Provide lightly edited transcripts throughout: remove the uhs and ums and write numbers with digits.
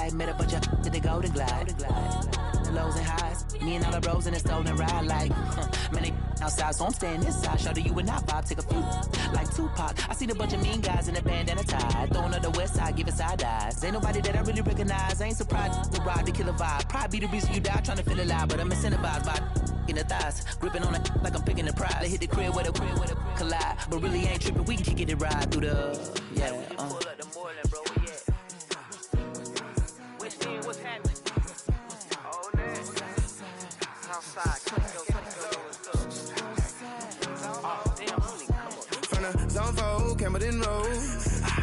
ride. Met a bunch of to the golden glide. The lows and highs, me and all the bros in a stolen ride. Like, man, they outside, so I'm staying inside. Show you and I vibe, take a few. Like Tupac, I seen a bunch of mean guys in a bandana tie. Throwing up the west side, giving side eyes. Ain't nobody that I really recognize. I ain't surprised to ride the killer vibe. Probably be the reason you die trying to feel alive, but I'm incentivized by in the thighs, gripping on it like I'm picking the prize. They hit the crib where the collide, but really ain't tripping. We can kick it and ride through the yeah. We just pull up the Moreland, bro. Where you at? West End, what's happening? Oh, man. Southside, Clayco, what's up? Oh, damn, homie, come on. From the zone 4, Campbellton Road.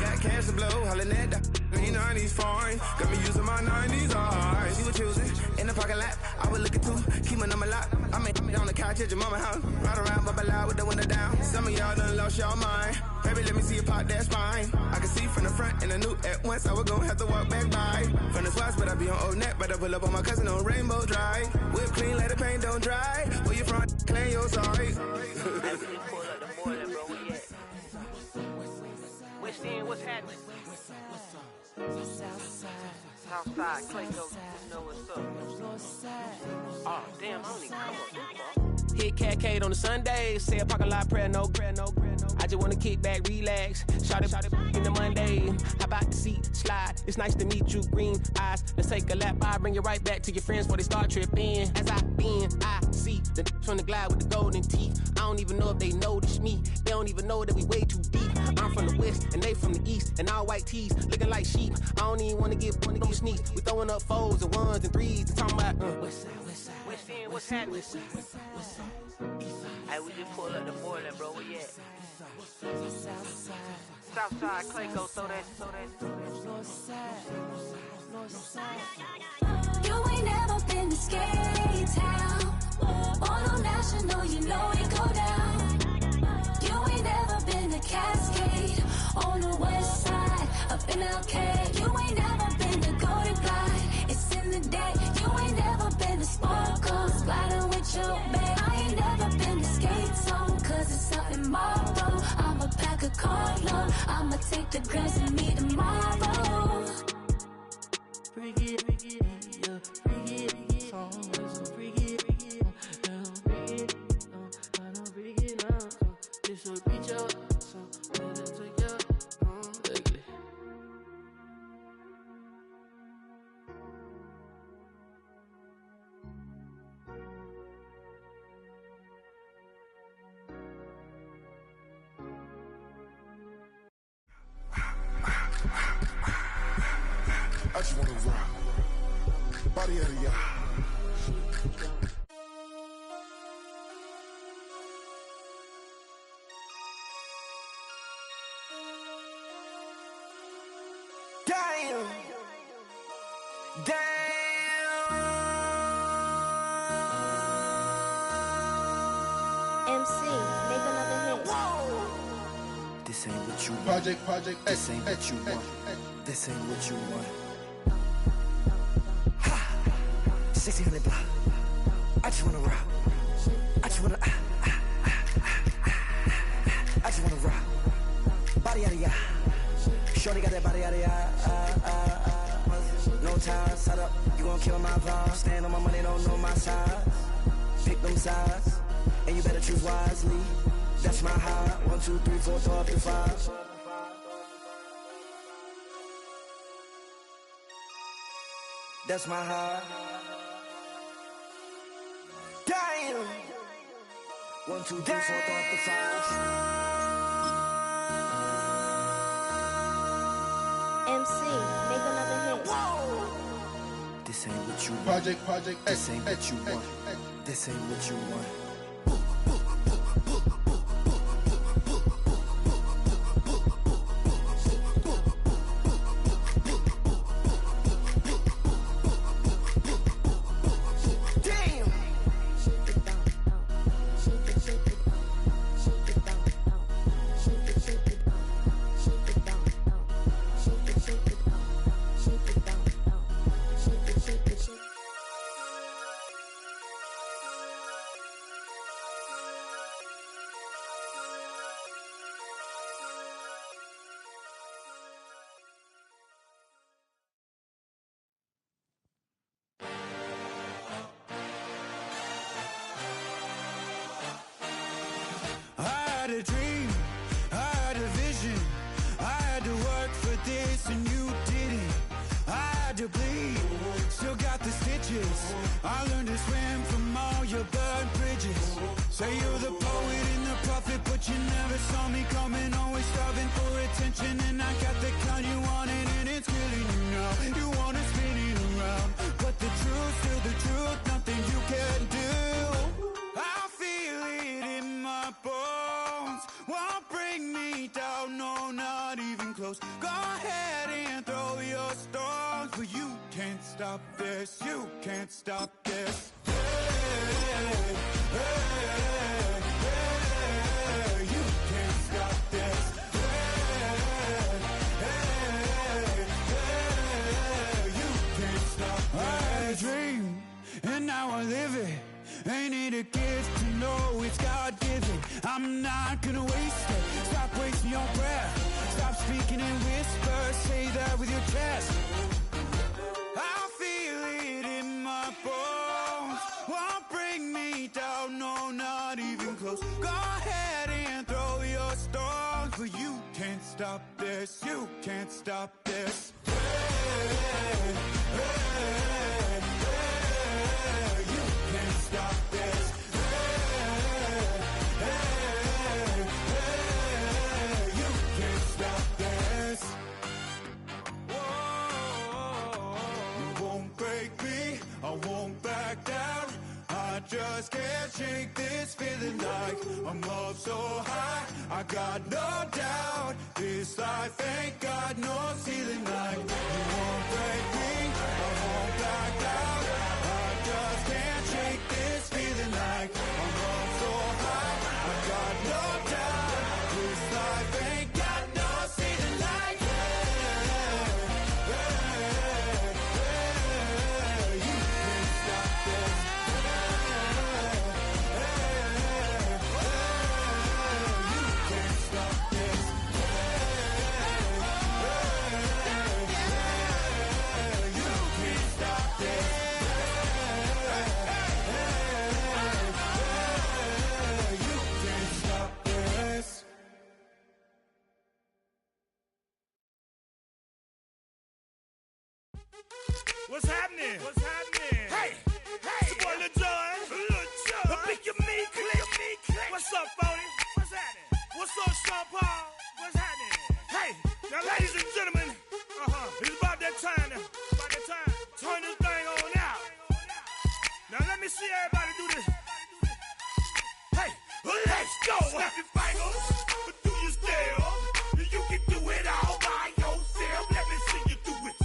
Got cash to blow, hollin' at the 90s foreign. Got me using my 90s, alright. You were choosing in the parking lot. I was looking too, keep my number locked. I'm on the couch at your mama house. Ride around, bubble loud with the window down. Some of y'all done lost y'all mind. Baby, let me see you pop that spine. I can see from the front and I knew at once I was gonna have to walk back by. From the spots, but I be on Old Neck. But I pull up on my cousin on Rainbow Drive. Whip clean, let the paint don't dry. Where you from? Claim your sorry. Hey, we just pull up the Moreland, bro. Where you at? West End, what's happening? Southside, Clayco, you know what's up. Oh, damn, homie, come on. Hit Catcade on the Sundays, say a parking lot prayer, no. I just wanna kick back, relax, shout it in the Monday. How about the seat, slide, it's nice to meet you, green eyes. Let's take a lap, I bring you right back to your friends before they start tripping. As I see the from the glide with the golden teeth. I don't even know if they notice me, they don't even know that we way too deep. I'm from the west, and they from the east, and all white tees, looking like sheep. I don't even wanna get sneak. We throwing up fours and ones and threes and talking about West End, what's happening? Hey, we just pull up the Moreland, bro. Where you at? Southside, Clayco, so that. You ain't never been to Skate Town. On National, you know it go down. You ain't never been to Cascade. On the west side, up in LK. You ain't never been to Golden Glide. It's in the day. You ain't never been to Sparkles. Gliding with your babe. I ain't never been to Skate Zone. Cause it's out tomorrow. I'ma pack a carload. I'ma take the girls and meet tomorrow. Bring it, yeah, bring it, song, so bring it, bring it, bring it now. This will reach out, so let it take you, ugly. I just wanna rock, body out of y'all. Damn. MC, make another hit. This ain't what you want. Project, This ain't what you want. This ain't what you want. 1600 block. I just wanna rock. I just wanna I just wanna rock. Body out of ya. Shorty got that body out of ya. No time, set up. You gon' kill my vibe. Stand on my money, don't know my size. Pick them sides, and you better choose wisely. That's my high. 1, 2, 3, 4, throw up to 5. That's my high. Damn. 1, 2, 3, 4, throw up to 5. MC, make another hit. This ain't what you want. Project, This ain't what you want. This ain't what you want. had to bleed, still got the stitches. I learned to swim from all your burned bridges. Say you're the poet and the prophet, but you never saw me coming. Always starving for attention, and I got the kind you wanted, and it's killing you now. You wanna spin it around, but the truth's still the truth. Nothing you can do. I feel it in my bones. Won't bring me down, no, not even close. Go ahead and throw your stones, but you can't stop this. You can't stop this. Hey, hey, hey, you can't stop this. Hey, hey, hey, you can't stop this. I had a dream, and now I live it. Ain't it a gift to know it's God-given? I'm not gonna waste it. Stop wasting your breath. Stop speaking in whispers. Say that with your chest. I feel it in my bones. Won't bring me down, no, not even close. Go ahead and throw your stones, but you can't stop this. You can't stop this. Hey, hey, hey, you can't stop this. Hey, hey, hey, you can't stop this. Whoa, you won't break me, I won't back down. I just can't shake this feeling like I'm up so high. I got no doubt this life ain't got no ceiling. Like you won't break me, I won't back down. I just can't shake this feeling like I'm up so high. I got no doubt this life ain't got no ceiling. Like hey, hey, hey, you can't stop this. What's happening? What's happening? Hey, hey, it's your boy Lil Jon. Lil Jon. The Pick Your Me Click. What's up, Phony? What's happening? What's up, Sean Paul? What's happening? Hey, now, ladies and gentlemen, it's about that time. Turn this thing on out. Now let me see everybody do this. Hey, let's go. Snap your fingers, but do you still? You can do it all by yourself. Let me see you do it.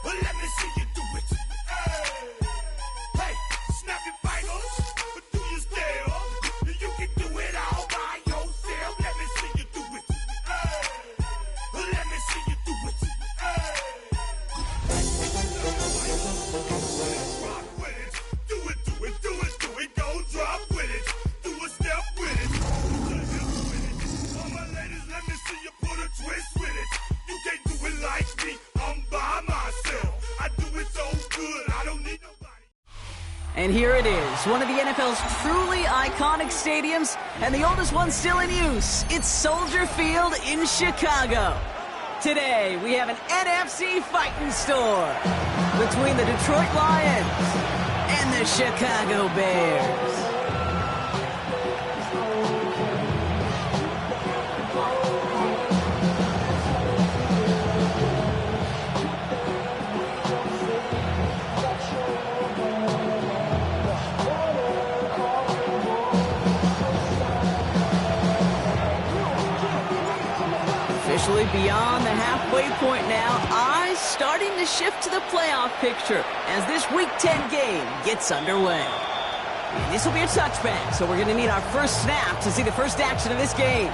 Let me see you do it. Hey, snap your fingers, but do you still? You can do it all by yourself. Let me see you do it. Let me see you do it. Rock with it. Do it, do it, do it, do it. Go drop with it. Do a step with it. All my ladies, let me see you put a twist with it. You can't do it like me. I'm by myself. I do it so good. I don't need nobody. And here it is, one of the NFL's truly iconic stadiums, and the oldest one still in use. It's Soldier Field in Chicago. Today, we have an NFC fighting store between the Detroit Lions and the Chicago Bears. Officially beyond the halfway point now, eyes starting to shift to the playoff picture as this Week 10 game gets underway. And this will be a touchback, so we're going to need our first snap to see the first action of this game.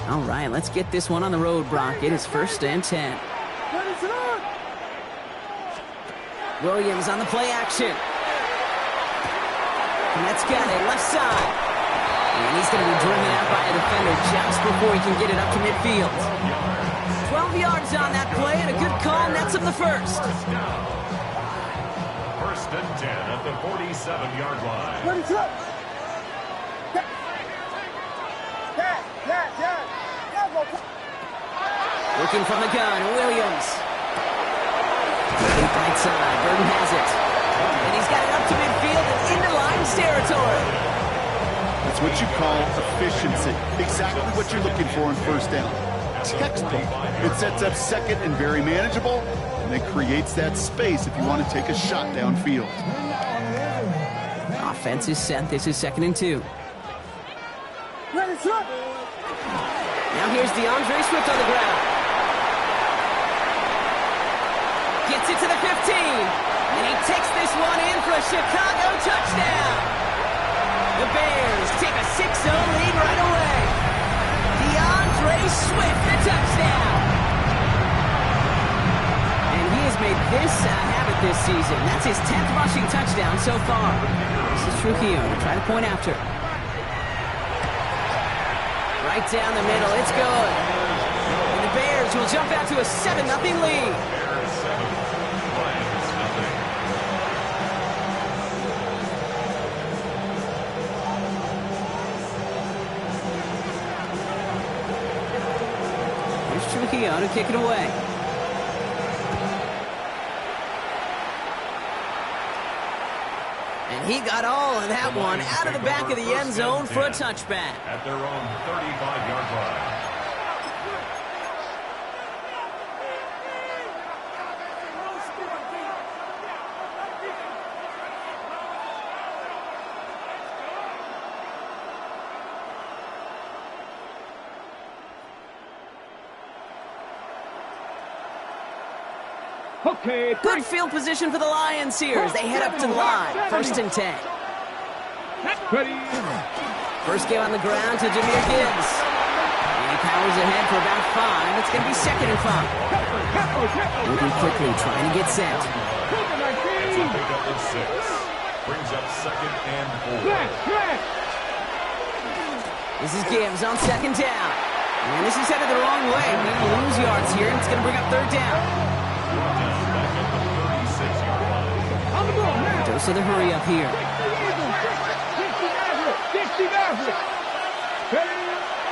All right, let's get this one on the road, Brock. It is 1st and 10. Williams on the play action. And that's got it, left side. And he's going to be driven out by a defender just before he can get it up to midfield. 12 yards on that play, and a good call nets him the first. First and 10 at the 47-yard line. Looking from the gun, Williams. Deep right side, Burton has it. And he's got it up to midfield and into Lions territory. That's what you call efficiency. Exactly what you're looking for in first down. Textbook. It sets up second and very manageable, and it creates that space if you want to take a shot downfield. Offense is set. This is 2nd and 2. Now here's DeAndre Swift on the ground. Gets it to the 15. And he takes this one in for a Chicago touchdown. The Bears take a 6-0 lead right away. DeAndre Swift, the touchdown. And he has made this a habit this season. That's his 10th rushing touchdown so far. This is Trujillo to try to point after. Right down the middle, it's good. And the Bears will jump out to a 7-0 lead. Here's Trujillo to kick it away. And he got all of that one out of the back of the end zone for a touchback. At their own 35-yard line. Okay, good field position for the Lions here as they head up to the line. 1st and 10. First game on the ground to Jahmyr Gibbs. And he powers ahead for about 5. It's going to be 2nd and 5. Moving quickly, trying to get set. It's a pickup of 6. Brings up 2nd and 4. This is Gibbs on 2nd down. And this is headed the wrong way. He's going to lose yards here, and it's going to bring up 3rd down. Dose of the hurry up here.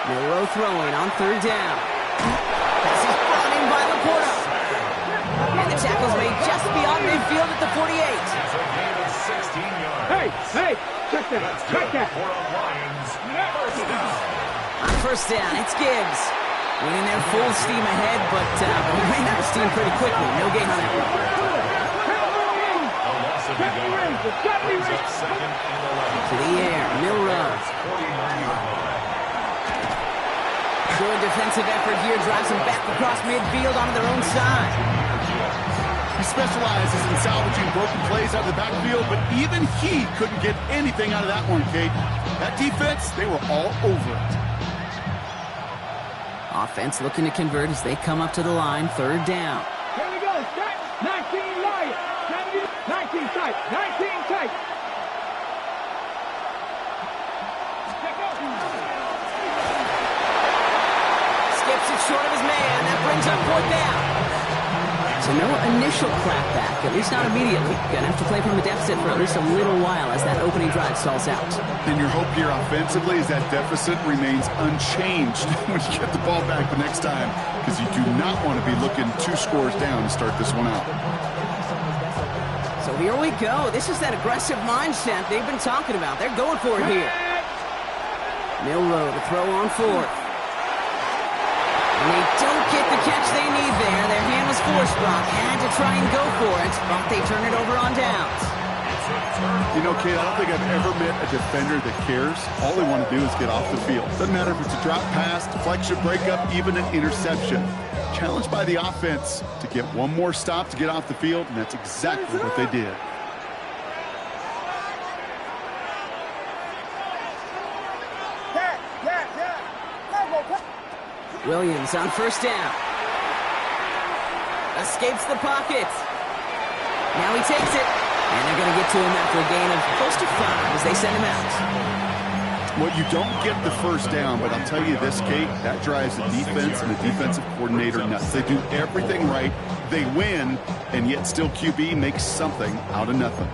Milrow throwing on 3rd down. Pass is brought in by Laporta. And the tackle's made just beyond midfield at the 48. Hey, check that. On 1st down, it's Gibbs. Winning there full steam ahead, but he ran out of steam pretty quickly. No gain on that one. To the air, Milrow. Good defensive effort here, drives them back across midfield onto their own side. He specializes in salvaging broken plays out of the backfield, but even he couldn't get anything out of that one, Kate. That defense, they were all over it. Offense looking to convert as they come up to the line, 3rd down. Here we go, set, 19 Lions, 19 tight, 19 tight. Skips it short of his man, that brings up 4th down. So no initial clapback, at least not immediately. Gonna have to play from a deficit for at least a little while as that opening drive stalls out. And your hope here offensively is that deficit remains unchanged when you get the ball back the next time, because you do not want to be looking 2 scores down to start this one out. So here we go. This is that aggressive mindset they've been talking about. They're going for it here. Milrow to throw on 4th. And they don't get the catch they need there. Their hand was forced, Brock. Had to try and go for it, but they turn it over on downs. You know, Kate, I don't think I've ever met a defender that cares. All they want to do is get off the field. Doesn't matter if it's a drop pass, deflection, breakup, even an interception. Challenged by the offense to get one more stop to get off the field, and that's exactly what they did. Williams on 1st down. Escapes the pocket. Now he takes it. And they're going to get to him after a gain of close to 5 as they send him out. Well, you don't get the first down, but I'll tell you this, Kate, that drives the defense and the defensive coordinator nuts. They do everything right. They win, and yet still QB makes something out of nothing.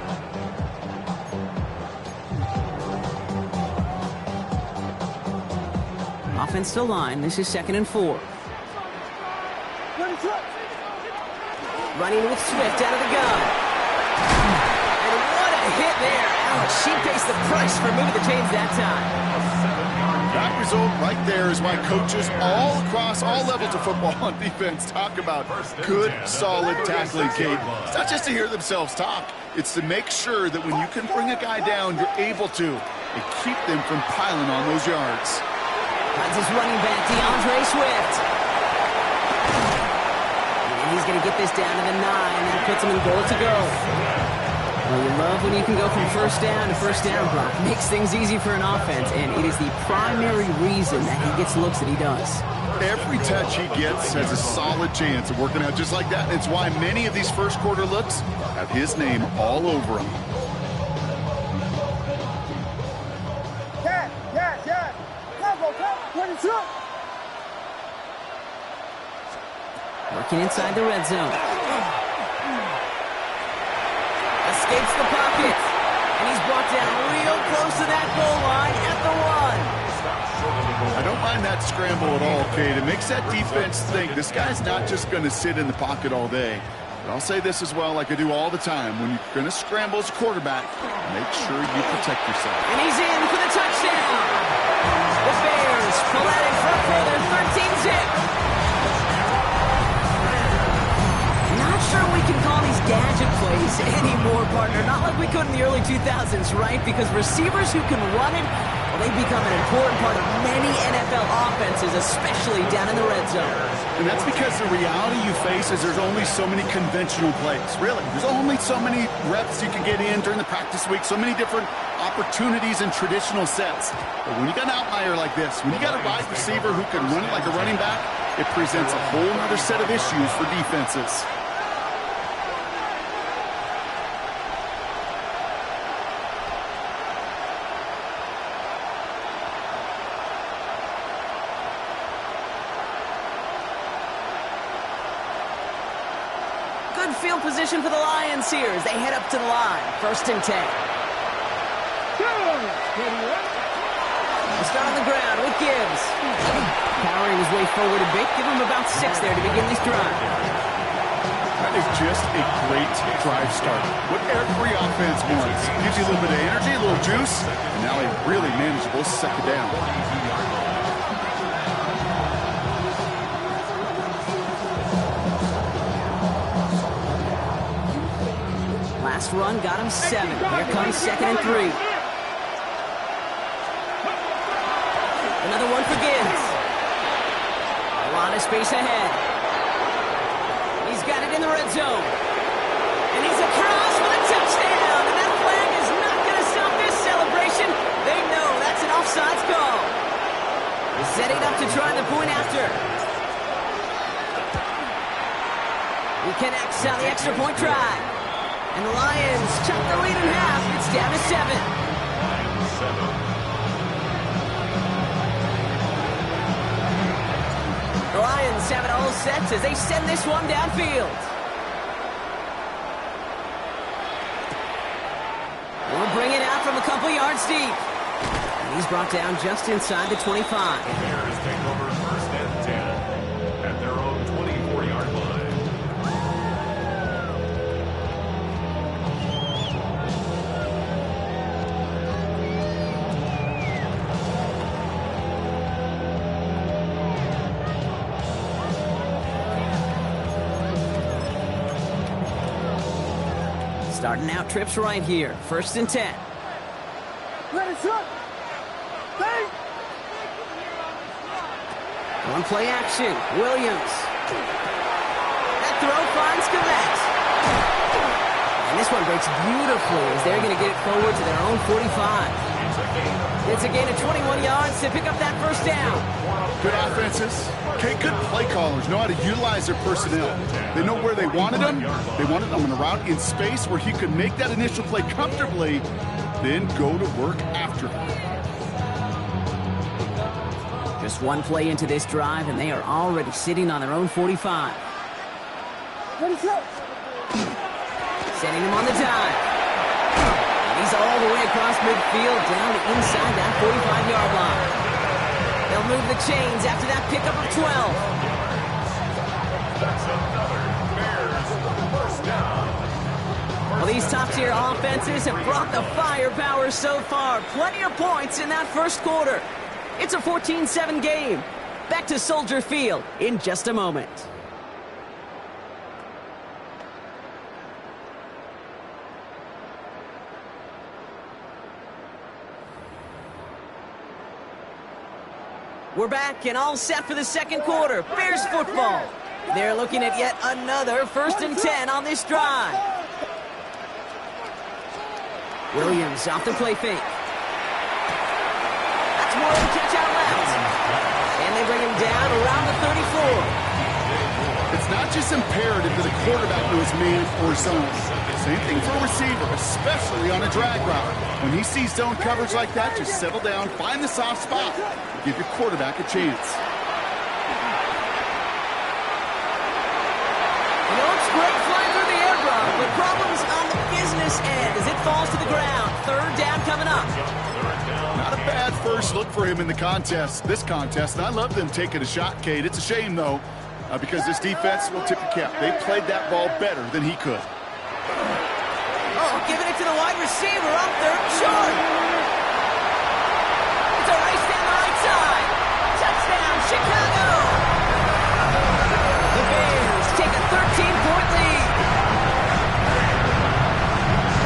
Offensive line, this is 2nd and 4. Running with Swift out of the gun. And what a hit there. Ouch, she pays the price for moving the chains that time. That result right there is why coaches all across all levels of football on defense talk about good, solid tackling, Kate. It's not just to hear themselves talk. It's to make sure that when you can bring a guy down, you're able to, and keep them from piling on those yards. That's his running back, DeAndre Swift. And he's going to get this down to the 9. That puts him in goal to go. Well, you love when you can go from first down to first down, Brock. Makes things easy for an offense, and it is the primary reason that he gets looks that he does. Every touch he gets has a solid chance of working out just like that. It's why many of these first quarter looks have his name all over them. Working inside the red zone. Escapes the pocket. And he's brought down real close to that goal line at the 1. I don't mind that scramble at all, Kate. It makes that defense think this guy's not just going to sit in the pocket all day. But I'll say this as well, like I do all the time. When you're going to scramble as a quarterback, make sure you protect yourself. And he's in for the touchdown. The Bears pull out in front for their 13-zip. Not sure we can call these gadget plays anymore, partner. Not like we could in the early 2000s, right? Because receivers who can run it, well, they become an important part of many NFL offenses, especially down in the red zone. And that's because the reality you face is there's only so many conventional plays. Really, there's only so many reps you can get in during the practice week, so many different opportunities and traditional sets. But when you got an outlier like this, when you got a wide receiver who can run it like a running back, it presents a whole other set of issues for defenses. Good field position for the Lions here as they head up to the line. 1st and 10. We'll start on the ground with Gibbs. Powering his way forward a bit. Give him about 6 there to begin this drive. That is just a great drive start. What every offense wants. Gives you a little bit of energy, a little juice, and now a really manageable 2nd down. Last run got him 7. Here comes 2nd and 3. Another one for Gibbs. A lot of space ahead. He's got it in the red zone. And he's across for the touchdown. And that flag is not going to stop this celebration. They know that's an offsides call. He's setting up to try the point after. He connects on the extra point try. And the Lions chop the lead in half. It's down to 7. The Lions have it all set as they send this one downfield. We'll bring it out from a couple yards deep. And he's brought down just inside the 25. Bears take over 1st and 10 at their own 24-yard line. Starting out trips right here. 1st and 10. One play action. Williams. That throw finds Komet. And this one breaks beautifully as they're going to get it forward to their own 45. It's a gain of 21 yards to pick up that 1st down. Good offenses. Okay, good play callers know how to utilize their personnel. They know where they wanted them. They wanted them on a route in space where he could make that initial play comfortably, then go to work after him. Just one play into this drive, and they are already sitting on their own 45. Sending him on the dive. And he's all the way across midfield, down to inside that 45-yard line. They'll move the chains after that pickup of 12. That's another Bears first down. Well, these top-tier offenses have brought the firepower so far. Plenty of points in that first quarter. It's a 14-7 game. Back to Soldier Field in just a moment. We're back and all set for the second quarter. Bears football. They're looking at yet another 1st and 10 on this drive. Williams off the play fake. That's more than a catch out left. And they bring him down around the 34. It's not just imperative that a quarterback knows man or zone. Same thing for a receiver, especially on a drag route. When he sees zone coverage like that, just settle down, find the soft spot, and give your quarterback a chance. You know, it's great flying through the air, bro, but problems on the business end as it falls to the ground. 3rd down coming up. Not a bad first look for him in the this contest, and I love them taking a shot, Cade. It's a shame, though, because this defense will tip the cap. They played that ball better than he could. Oh, giving it to the wide receiver up 3rd and short. It's a race down the right side. Touchdown, Chicago. The Bears take a 13-point lead.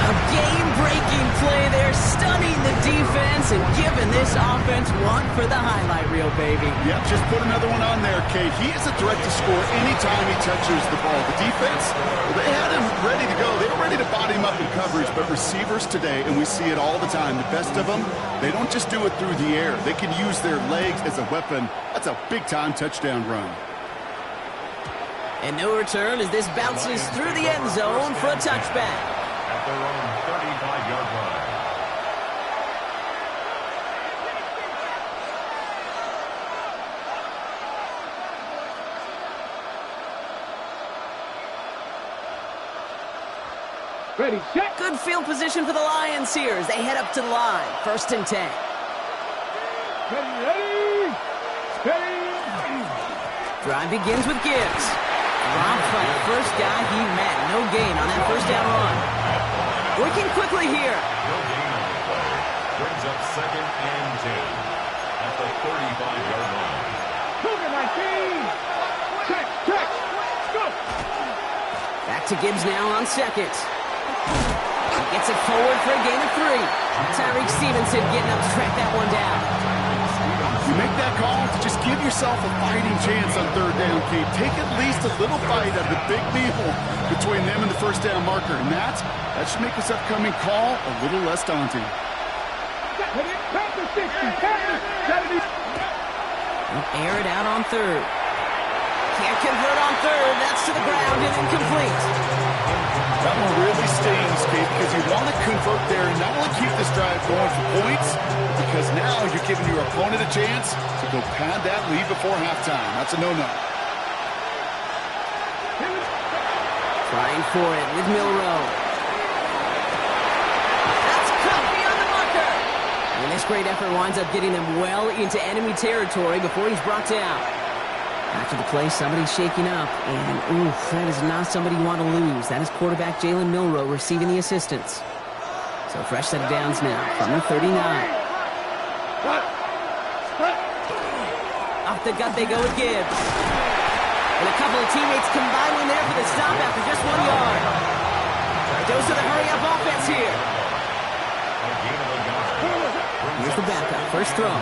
A game-breaking play there, stunning the defense and giving this offense one for the highlight reel, baby. Yep, just put another one on there, Cade. He is a threat to score anytime he touches the ball. The defense, well, they had him ready to go. They were ready to body him up in coverage, but receivers today, and we see it all the time, the best of them, they don't just do it through the air. They can use their legs as a weapon. That's a big-time touchdown run. And no return as this bounces through the end zone for a touchback. At their own 35-yard line. Ready, set. Good field position for the Lions here as they head up to the line. 1st and 10. Ready. Drive begins with Gibbs. Robbed by the first guy he met. No gain on that 1st down run. Working quickly here. No gain on the play. Brings up 2nd and 10 at the 35-yard line. Cougar 19. Check. Go. Back to Gibbs now on 2nd. He gets it forward for a gain of 3. Tyreek Stevenson getting up to track that one down. You make that call to just give yourself a fighting chance on 3rd down, Cade. Take at least a little fight out of the big meal between them and the 1st down marker. And that should make this upcoming call a little less daunting. Air it out on 3rd. Can't convert on 3rd. That's to the ground and incomplete. That one really stings, Cade, because you want to convert there and not only keep this drive going for points, because now you're giving your opponent a chance to go pad that lead before halftime. That's a no-no. Trying for it with Milroe. That's cut beyond the marker. And this great effort winds up getting them well into enemy territory before he's brought down. After the play, somebody's shaking up, and oof, that is not somebody you want to lose. That is quarterback Jalen Milroe receiving the assistance. So fresh set of downs now from the 39. Off the gut they go with Gibbs. And a couple of teammates combining there for the stop after just 1 yard. Goes to the hurry-up offense here. Here's the backup, first throw.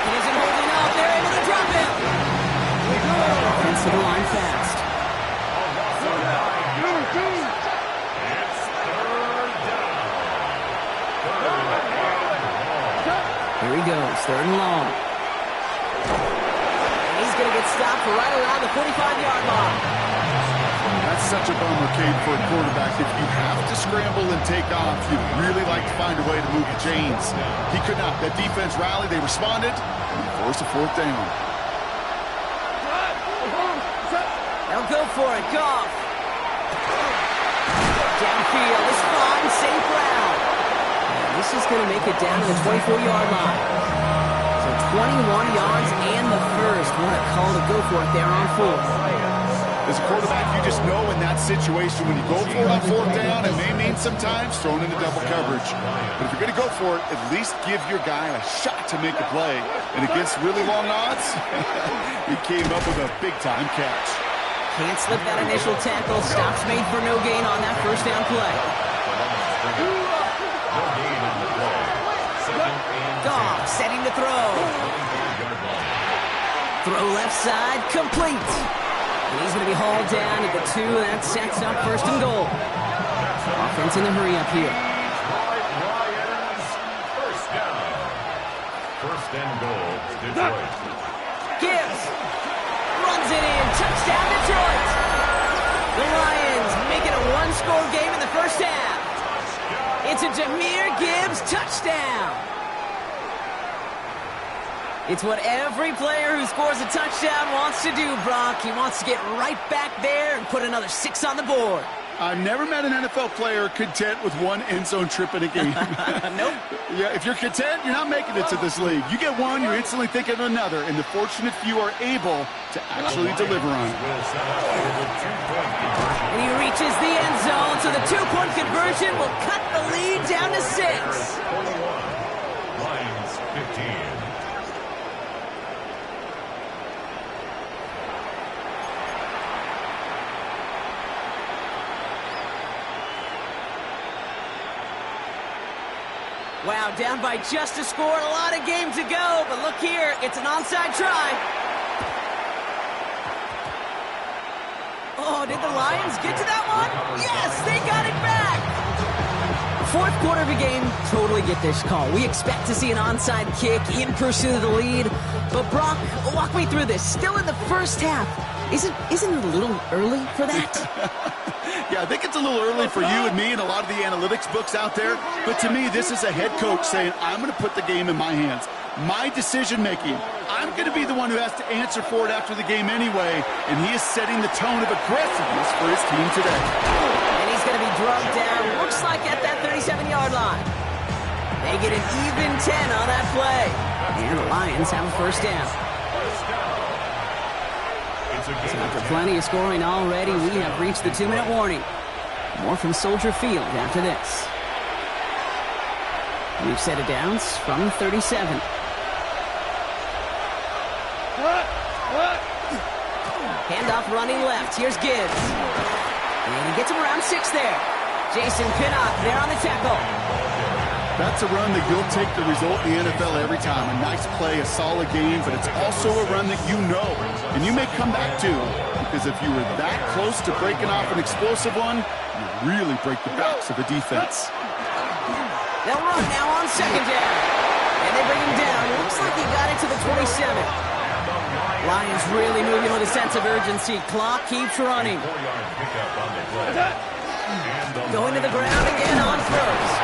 He isn't holding up, they're able to drop him. Offense to the line fast. Here he goes, 3rd and long. And he's going to get stopped for right around the 45-yard line. That's such a bummer, Cade, for a quarterback. If you have to scramble and take off, you'd really like to find a way to move the chains. He could not. That defense rallied. They responded. And forced a fourth down. They'll go for it. Goff. Downfield is fine. St. Brown. And this is going to make it down to the 24-yard line. So 21 yards and the first. What a call to go for it there on fourth. As a quarterback, you just know in that situation when you go for it on fourth down, it may mean sometimes thrown into double coverage. But if you're going to go for it, at least give your guy a shot to make a play. And against really long odds, he came up with a big-time catch. Can't slip that initial tackle. Stops made for no gain on that first down play. Goff setting the throw. Throw left side, complete. And he's going to be hauled down at the 2. That sets up first and goal. Offense in the hurry up here. First down. First and goal, Detroit. Gibbs runs it in. Touchdown, Detroit. The Lions make it a one-score game in the first half. It's a Jahmyr Gibbs touchdown. It's what every player who scores a touchdown wants to do, Brock. He wants to get right back there and put another 6 on the board. I've never met an NFL player content with one end zone trip in a game. Nope. Yeah, if you're content, you're not making it to this league. You get one, you're instantly thinking of another, and the fortunate few are able to actually deliver on it. And he reaches the end zone, so the 2-point conversion will cut the lead down to 6. Lions 15. Wow, down by just a score, a lot of game to go, but look here, it's an onside try. Oh, did the Lions get to that one? Yes, they got it back. Fourth quarter of a game, totally get this call. We expect to see an onside kick in pursuit of the lead, but Brock, walk me through this. Still in the first half. Isn't it a little early for that? Yeah, I think it's a little early for you and me and a lot of the analytics books out there. But to me, this is a head coach saying, I'm going to put the game in my hands. My decision-making. I'm going to be the one who has to answer for it after the game anyway. And he is setting the tone of aggressiveness for his team today. And he's going to be drugged down, looks like at that 37-yard line. They get an even 10 on that play. And the Lions have a first down. So after plenty of scoring already, we have reached the 2-minute warning. More from Soldier Field after this. We've set it down from 37. Handoff running left. Here's Gibbs. And he gets him around 6 there. Jason Pinnock there on the tackle. That's a run that you'll take the result in the NFL every time. A nice play, a solid game, but it's also a run that you know and you may come back to, because if you were that close to breaking off an explosive one, you really break the backs of the defense. They'll run now on second down. And they bring him down. Looks like he got it to the 27. Lions really moving with a sense of urgency. Clock keeps running. Going to the ground again on first.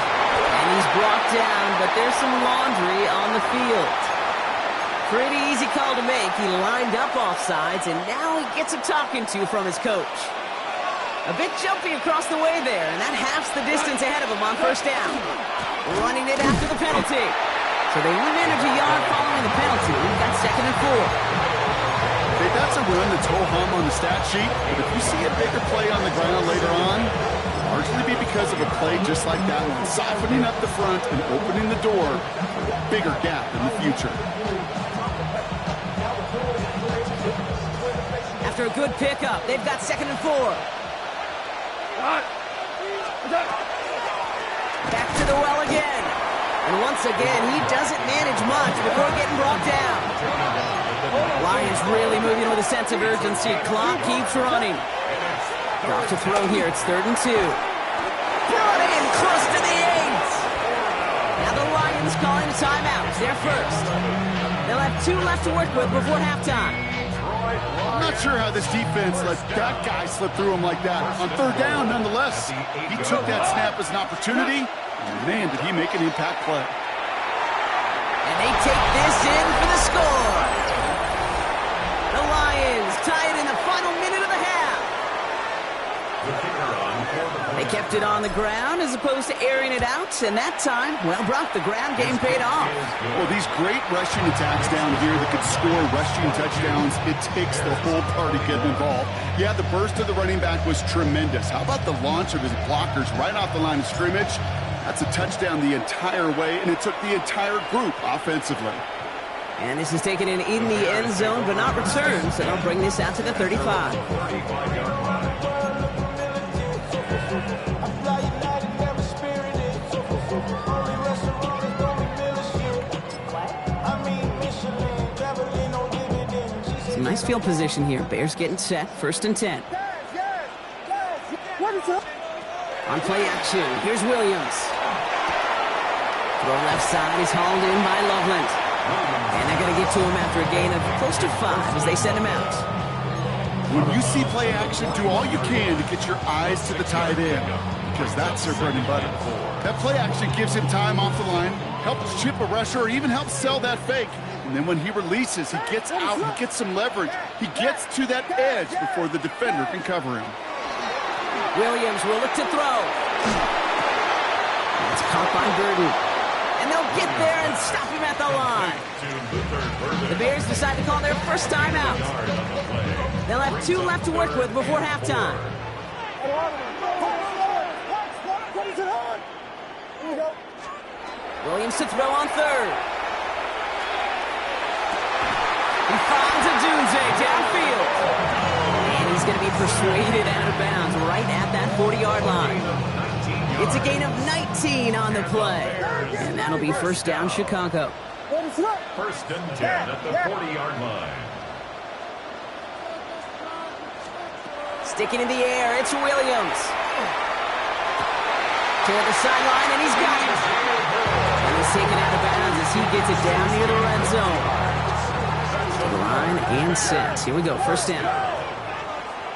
And he's brought down, but there's some laundry on the field. Pretty easy call to make. He lined up offsides, and now he gets a talking to from his coach. A bit jumpy across the way there, and that halves the distance ahead of him on first down. Running it after the penalty. So they manage a yard following the penalty. We've got 2nd and 4. Okay, that's a run that's ho-hum on the stat sheet, but if you see a bigger play on the ground later on, largely be because of a play just like that one, softening up the front and opening the door for a bigger gap in the future. After a good pickup, they've got 2nd and 4. Back to the well again. And once again, he doesn't manage much before getting brought down. Lions really moving with a sense of urgency. Clock keeps running. Off to throw here. It's 3rd and 2. Brought in close to the 8. Now the Lions calling a timeout. They're first. They'll have 2 left to work with before halftime. I'm not sure how this defense let that guy slip through him like that. On third down, nonetheless, he took that snap as an opportunity, and man, did he make an impact play. And they take this in for the score. The Lions tie it in the final minute of the half. They kept it on the ground as opposed to airing it out, and that time, well, Brock, the ground game paid off. Well, these great rushing attacks down here that could score rushing touchdowns, it takes the whole party getting involved. Yeah, the burst of the running back was tremendous. How about the launch of his blockers right off the line of scrimmage? That's a touchdown the entire way, and it took the entire group offensively. And this is taken in the end zone, but not returned, so they'll bring this out to the 35. Some nice field position here. Bears getting set. 1st and 10. On play action, here's Williams. Throw left side is hauled in by Loveland. And they're going to get to him after a gain of close to 5 as they send him out. When you see play action, do all you can to get your eyes to the tight end, because that's their bread and butter. That play action gives him time off the line, helps chip a rusher, or even helps sell that fake. And then when he releases, he gets out, he gets some leverage. He gets to that edge before the defender can cover him. Williams will look to throw. It's caught by Burden. And they'll get there and stop him at the line. The Bears decide to call their first timeout. They'll have 2 left to work with before halftime. Williams to throw on 3rd. He finds a Dunze downfield. And he's going to be persuaded out of bounds right at that 40-yard line. It's a gain of 19 on the play. And that'll be 1st down, Chicago. 1st and 10 at the 40-yard line. Sticking in the air, it's Williams. Toward the sideline, and he's got it. And he's taken out of bounds as he gets it down near the red zone. To the line and set. Here we go, 1st down.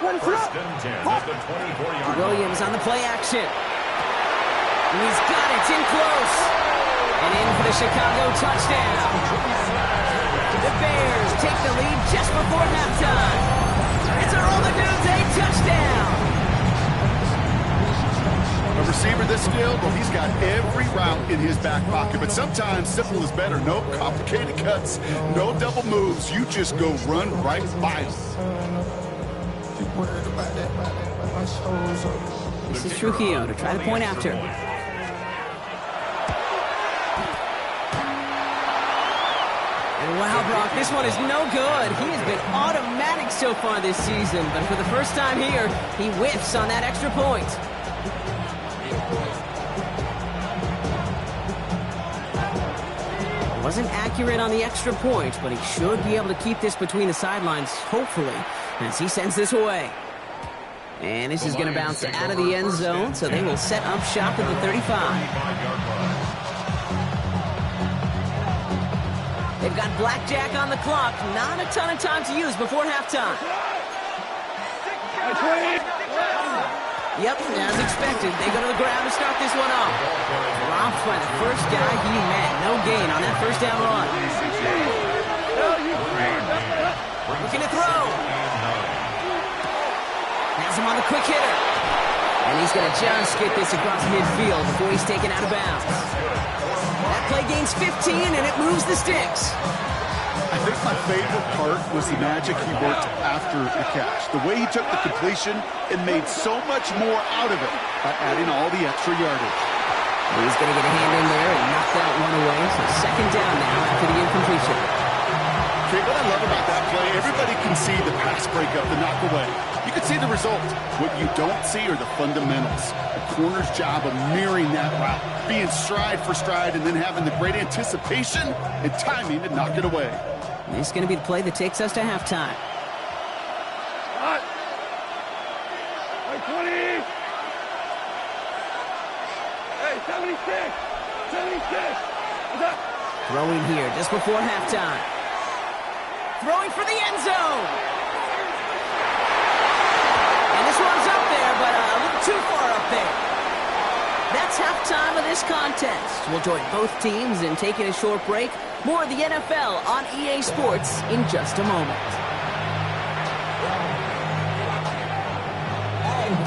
1st and 10 at the 24-yard line. Williams on the play action. And he's got it, it's in close. And in for the Chicago touchdown. The Bears take the lead just before halftime. It's a Dunze touchdown. A receiver this skilled, well, he's got every route in his back pocket, but sometimes simple is better. No complicated cuts, no double moves. You just go run right by him. This is Trujillo to try to point after. And wow, Brock, this one is no good. He has been automatic so far this season, but for the first time here, he whiffs on that extra point. Wasn't accurate on the extra point, but he should be able to keep this between the sidelines, hopefully, as he sends this away. And this is going to bounce out of the end zone, so they will set up shop at the 35. They've got blackjack on the clock. Not a ton of time to use before halftime. Yep, as expected, they go to the ground to start this one off. Dropped by the first guy he met. No gain on that 1st down run. Looking to throw. Has him on the quick hitter. And he's going to just get this across midfield before he's taken out of bounds. That play gains 15, and it moves the sticks. I think my favorite part was the magic he worked after the catch. The way he took the completion and made so much more out of it by adding all the extra yardage. He's going to get a hand in there and knock that one away. So 2nd down now after the incompletion. Okay, what I love about that play, everybody can see the pass breakup, the knock away. You can see the result. What you don't see are the fundamentals. The corner's job of mirroring that route, being stride for stride, and then having the great anticipation and timing to knock it away. And this is going to be the play that takes us to halftime. Hey, 76! 76! Throwing here just before halftime. Throwing for the end zone. this contest. We'll join both teams in taking a short break. More of the NFL on EA Sports in just a moment.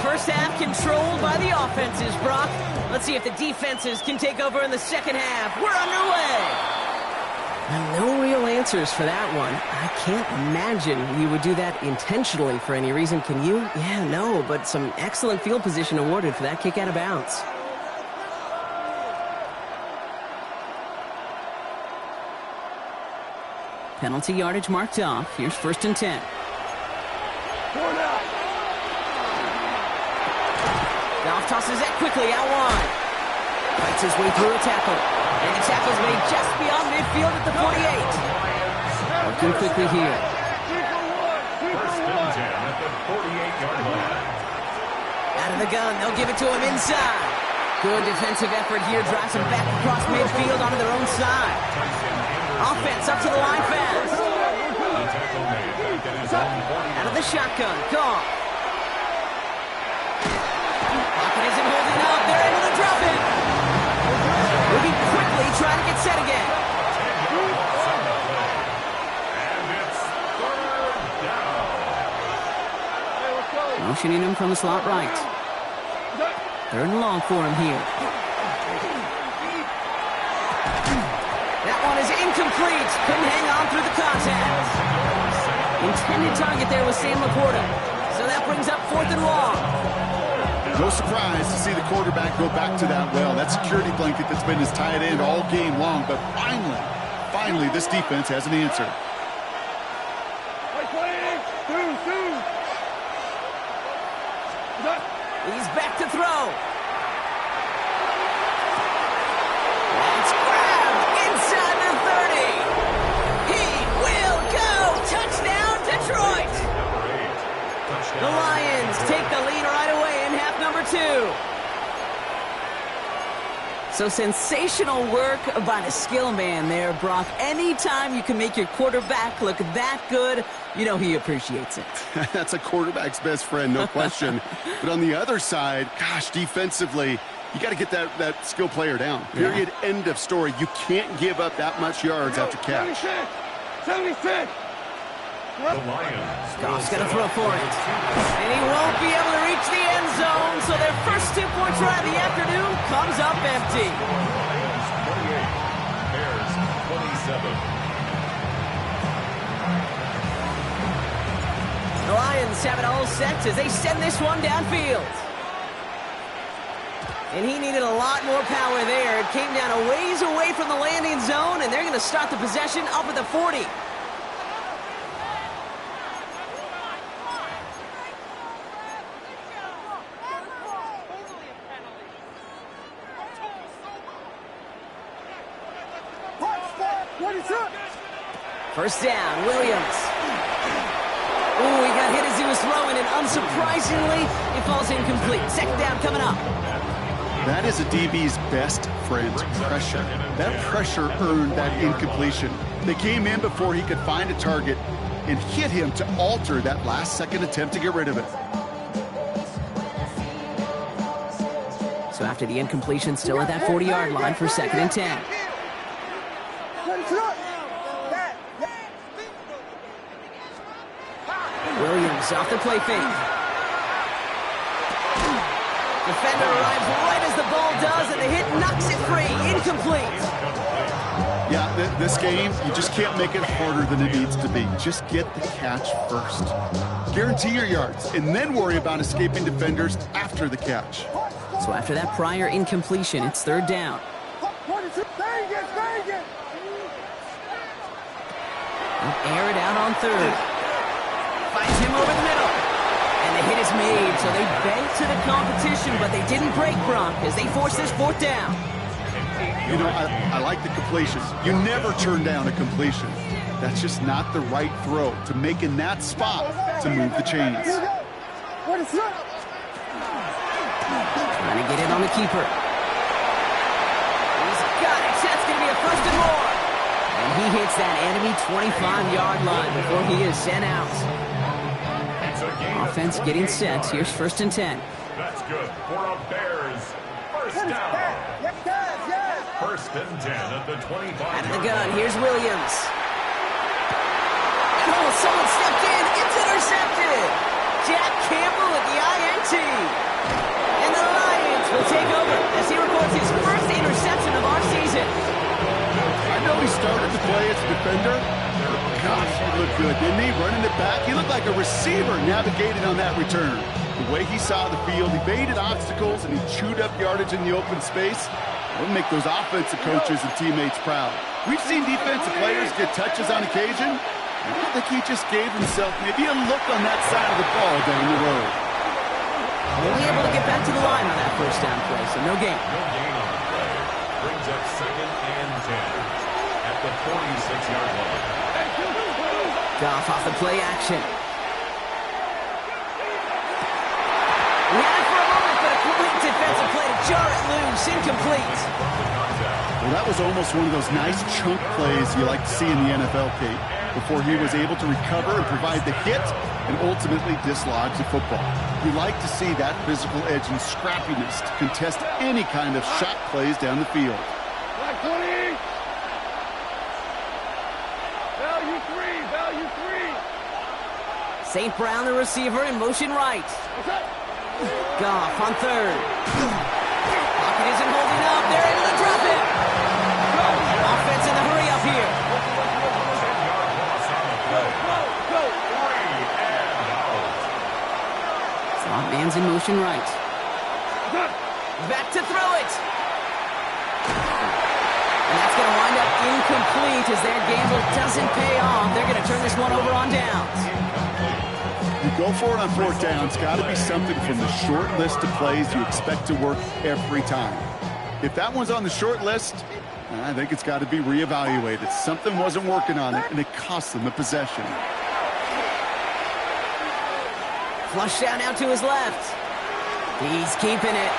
First half controlled by the offenses, Brock. Let's see if the defenses can take over in the second half. We're underway. No real answers for that one. I can't imagine you would do that intentionally for any reason, can you? Yeah, no, but some excellent field position awarded for that kick out of bounds. Penalty yardage marked off. Here's 1st and 10. Goff tosses that quickly out wide. Fights his way through a tackle. And the tackle's made just beyond midfield at the 48. Working quickly here. 1st and 10 at the 48-yard line. Out of the gun, they'll give it to him inside. Good defensive effort here, drives him back across midfield onto their own side. Offense up to the line fast. Out of the shotgun, Goff. Pocket isn't holding up, they're able to drop it. Moving quickly, trying to get set again. And it's 3rd down. Motioning him from the slot right. 3rd and long for him here. That one is incomplete. Couldn't hang on through the contact. Intended target there was Sam Laporta. So that brings up 4th and long. No surprise to see the quarterback go back to that well. That security blanket that's been his tight end all game long. But finally, this defense has an answer. He's back to throw. It's grabbed inside the 30. He will go. Touchdown, Detroit. The Lions take the lead right away in half number 2. So sensational work by the skill man there, Brock. Anytime you can make your quarterback look that good, you know he appreciates it. That's a quarterback's best friend, no question. But on the other side, gosh, defensively, you got to get that skill player down. Period, end of story. You can't give up that much yards after catch. 76. The Lions. Goff's going to throw for it. And he won't be able to reach the end zone, so their first 2-point try of the afternoon comes up empty. Lions 28, Bears 27. The Lions have it all set as they send this one downfield. And he needed a lot more power there. It came down a ways away from the landing zone, and they're going to start the possession up at the 40. First down, Williams. Ooh, he got hit as he was throwing, and unsurprisingly, it falls incomplete. 2nd down coming up. That is a DB's best friend, pressure. That pressure earned that incompletion. They came in before he could find a target and hit him to alter that last-second attempt to get rid of it. So after the incompletion, still at that 40-yard line for 2nd and 10. Williams off the play fake. Defender arrives right as the ball does, and the hit knocks it free. Incomplete. Yeah, this game, you just can't make it harder than it needs to be. Just get the catch first. Guarantee your yards, and then worry about escaping defenders after the catch. So after that prior incompletion, it's 3rd down. Air it out on 3rd. Finds him over the middle. And the hit is made, so they banked to the competition, but they didn't break, Brock, as they force this 4th down. You know, I like the completion. You never turn down a completion. That's just not the right throw to make in that spot to move the chains. Trying to get it on the keeper. He's got it. That's going to be a 1st and more. And he hits that enemy 25-yard line before he is sent out. Offense getting set. Here's 1st and 10. That's good for a Bears 1st First down. First and 10 at the 25. Out of the gun, here's Williams. And oh, someone stepped in. It's intercepted. Jack Campbell at the INT. And the Lions will take over as he records his first interception of our season. I know he started to play as a defender. Gosh, he looked good, didn't he? Running it back. He looked like a receiver navigating on that return. The way he saw the field, he evaded obstacles, and he chewed up yardage in the open space. It'll make those offensive coaches and teammates proud. We've seen defensive players get touches on occasion. I don't think he just gave himself maybe a look on that side of the ball down the road. Only able to get back to the line on that first down play, so no gain. No gain on the play. Brings up second and 10 at the 46-yard line. Goff off the play action. We had it for a moment, but a quick defensive play to jar it loose. Incomplete. Well, that was almost one of those nice chunk plays you like to see in the NFL, Kate, before he was able to recover and provide the hit and ultimately dislodge the football. You like to see that physical edge and scrappiness to contest any kind of shot plays down the field. St. Brown, the receiver, in motion right. Goff on third. Pocket isn't holding up. They're able to drop it. Offense in the hurry up here. 10-yard loss on the play. 3 and out. Slot man's in motion right. Back to throw it. And that's going to wind up incomplete as their gamble doesn't pay off. They're going to turn this one over on downs. You go for it on fourth down. It's got to be something from the short list of plays you expect to work every time. If that one's on the short list, I think it's got to be reevaluated. Something wasn't working on it, and it cost them the possession. Flush down out to his left. He's keeping it.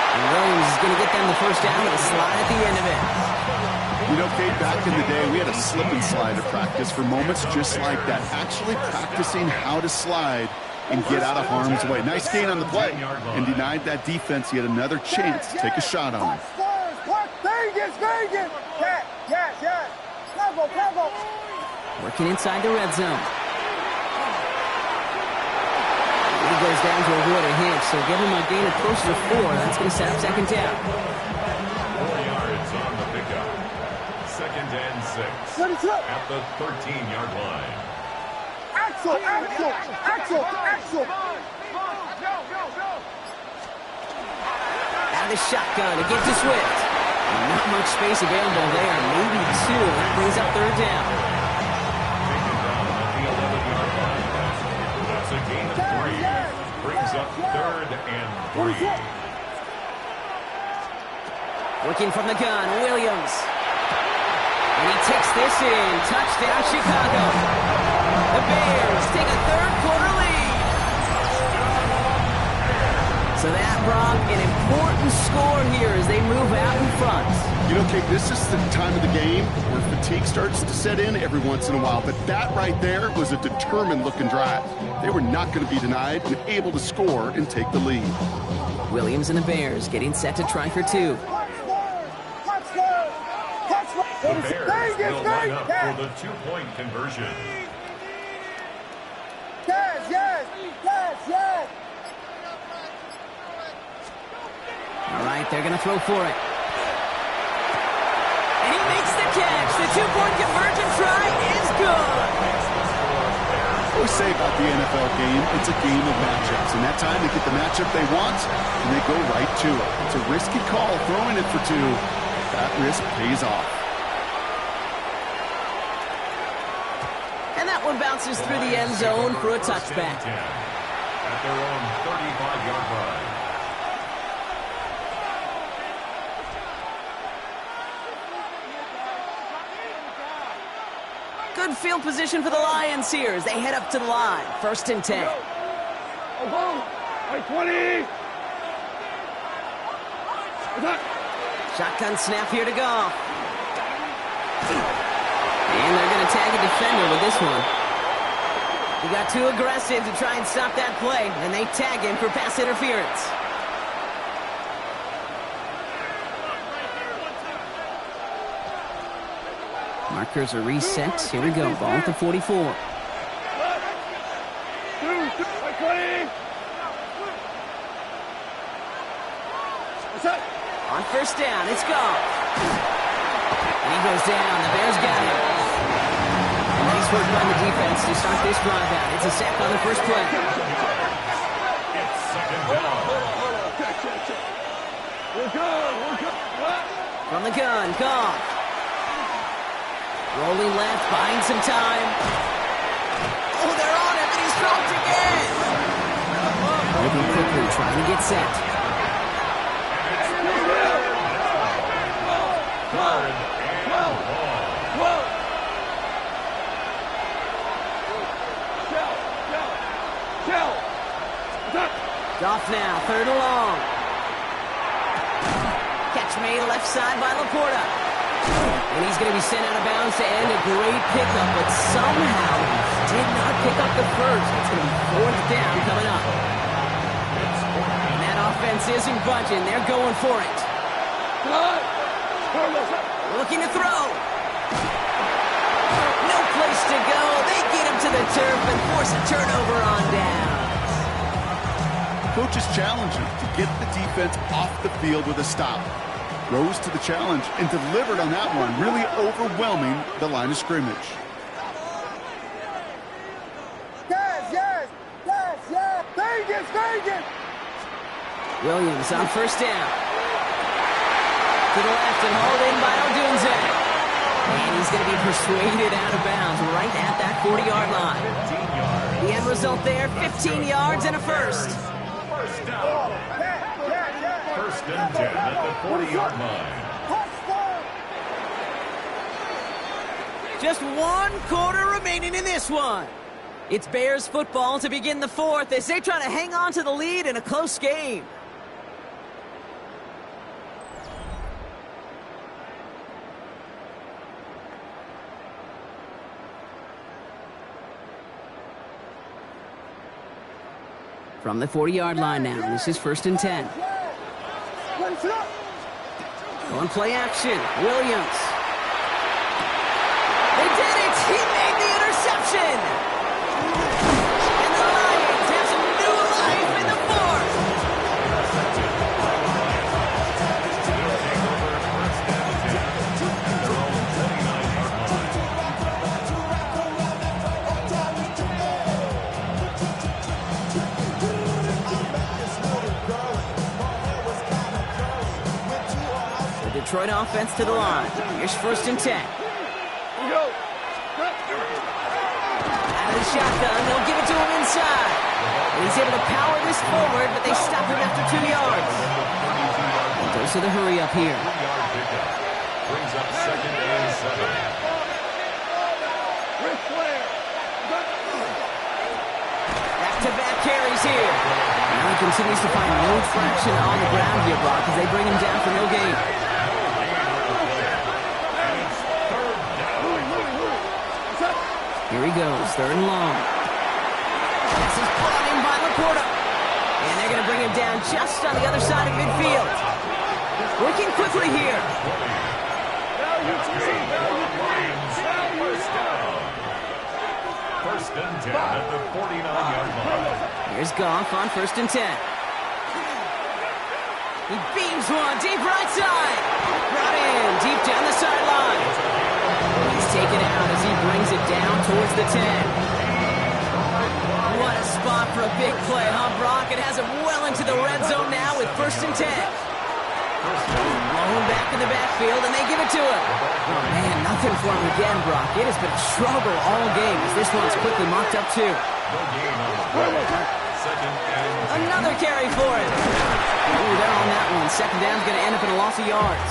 And Williams is going to get them the first down with a slide at the end of it. You know, Kate, back in the day, we had a slip and slide to practice for moments just like that. Actually practicing how to slide and get out of harm's way. Nice gain on the play and denied that defense yet another chance to take a shot on him. Working inside the red zone. He goes down to avoid a hit, so give him a gain of close to 4. That's going to set up second down. 4 yards on the pickup. Second and 6 at the 13-yard line. Axel! Out of the shotgun to get to Swift. Not much space available there. Maybe 2. That brings up third down. Taken down at the 11-yard line. That's a gain of 3. Brings up third and 3. Working from the gun, Williams. And he takes this in. Touchdown, Chicago. The Bears take a third-quarter lead. So that brought an important score here as they move out in front. You know, Kate, this is the time of the game where fatigue starts to set in every once in a while. But that right there was a determined-looking drive. They were not going to be denied and able to score and take the lead. Williams and the Bears getting set to try for 2. The Bears will line up for the 2-point conversion. Yes. All right, they're going to throw for it. And he makes the catch. The 2-point conversion try is good. What we say about the NFL game, it's a game of matchups. And that time they get the matchup they want, and they go right to it. It's a risky call throwing it for 2. That risk pays off. And that one bounces through the end zone for a touchback. At their own 35-yard line. Good field position for the Lions here as they head up to the line. First and 10. 20. Shotgun snap here to Goff. And they're going to tag a defender with this one. He got too aggressive to try and stop that play, and they tag him for pass interference. Markers are reset. Here we go. Ball at the 44. On first down, it's gone. And he goes down. The Bears got him. And nice work by the defense to start this drive out. It's a sack on the first play. It's second down. From the gun, Goff. Rolling left, buying some time. Oh, they're on him, and he's dropped again. Moving quickly, trying to get set. Goff now, third and long. Catch made left side by Laporta. And he's going to be sent out of bounds to end a great pickup, but somehow did not pick up the first. It's going to be fourth down coming up. And that offense isn't budging. They're going for it. Looking to throw. No place to go. They get him to the turf and force a turnover on down. Coach is challenging to get the defense off the field with a stop. Rose to the challenge and delivered on that one, really overwhelming the line of scrimmage. Vegas! Williams on first down. To the left and hauled in by Odunze. And he's going to be persuaded out of bounds right at that 40-yard line. The end result there, 15 yards and a first. First down. First and 10 at the 40-yard line. Just 1 quarter remaining in this one. It's Bears football to begin the fourth as they try to hang on to the lead in a close game. From the 40-yard line now, this is first and 10. On play action, Williams. They did it! He made the interception! And the Lions have some new life in the fourth! The Detroit offense to the line. Here's first and 10. Out of the shotgun, they'll give it to him inside. And he's able to power this forward, but they stop him after 2 yards. And goes to the hurry up here. Brings up second and 7. Back-to-back carries here. Now he continues to find no traction on the ground here, Brock, as they bring him down for no gain. Here he goes, third and long. This is brought in by Laporta. And they're going to bring him down just on the other side of midfield. Working quickly here. First and 10 at the 49-yard line. Here's Goff on first and 10. He beams one deep right side. Brought in deep down the sideline. He's taken out as he brings it down towards the 10. What a spot for a big play, huh, Brock? It has him well into the red zone now with first and 10. Blown back in the backfield, and they give it to him. Oh, man, nothing for him again, Brock. It has been a struggle all game as this one's quickly marked up, too. Another carry for him. Ooh, they're on that one. Second down's going to end up in a loss of yards.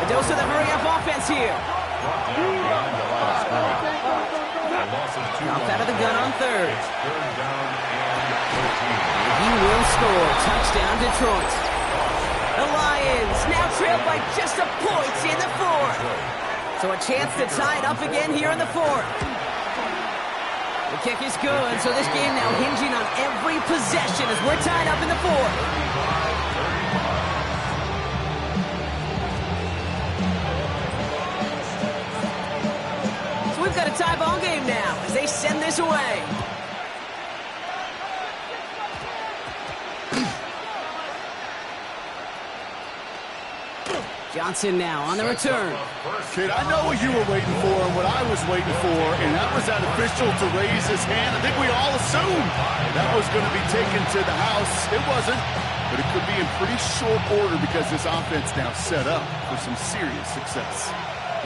A dose of the hurry-up offense here. Off out of the gun on third. He will score. Touchdown, Detroit. The Lions now trail by just a point in the fourth. So a chance to tie it up again here in the fourth. The kick is good, so this game now hinging on every possession as we're tied up in the fourth. a tie ball game now as they send this away. Johnson now on the return. Kid, I know what you were waiting for and what I was waiting for, and that was that official to raise his hand. I think we all assumed that was going to be taken to the house. It wasn't, but it could be in pretty short order because this offense now set up for some serious success.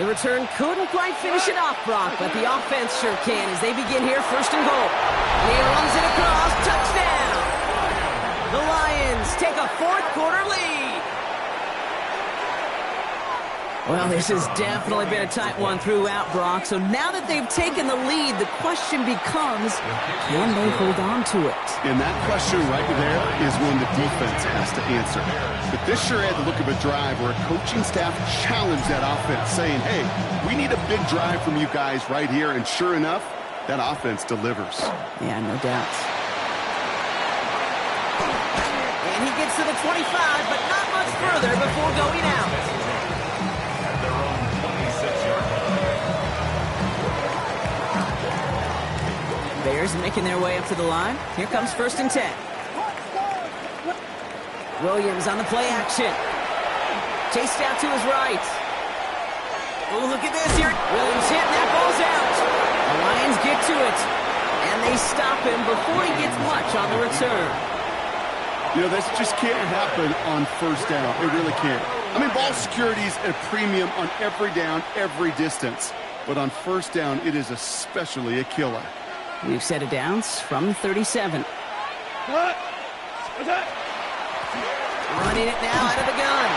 The return couldn't quite finish it off, Brock, but the offense sure can as they begin here first and goal. And he runs it across, touchdown! The Lions take a fourth quarter lead. Well, this has definitely been a tight one throughout, Brock. So now that they've taken the lead, the question becomes, can they hold on to it? And that question right there is one the defense has to answer. But this sure had the look of a drive where a coaching staff challenged that offense, saying, hey, we need a big drive from you guys right here. And sure enough, that offense delivers. Yeah, no doubt. And he gets to the 25, but not much further before going out. Bears making their way up to the line. Here comes 1st and 10. Williams on the play action. Chased out to his right. Oh, look at this here. Williams hit, and that ball's out. The Lions get to it, and they stop him before he gets much on the return. You know, this just can't happen on first down. It really can't. I mean, ball security is a premium on every down, every distance. But on first down, it is especially a killer. We've set it downs from 37. Running it now out of the gun.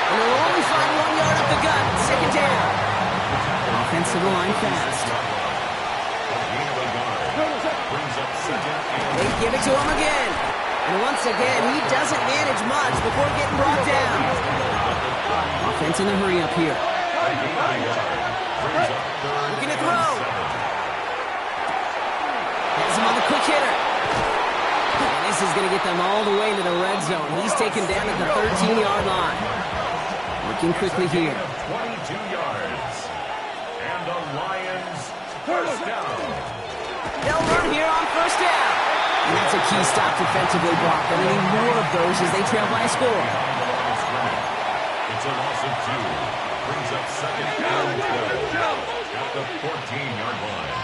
And they'll only find 1 yard up the gut. Second down. Offensive line fast. They give it to him again. And once again, he doesn't manage much before getting brought down. Offense in a hurry up here. Looking to throw. Has him on the quick hitter. And this is going to get them all the way to the red zone. He's taken down at the 13-yard line. Working quickly here. 22 yards. And the Lions first down. They'll run here on first down. And that's a key stop defensively, Brock. They need more of those as they trail by a score. It's a loss of 2. Brings up 2nd and 12 at the 14-yard line.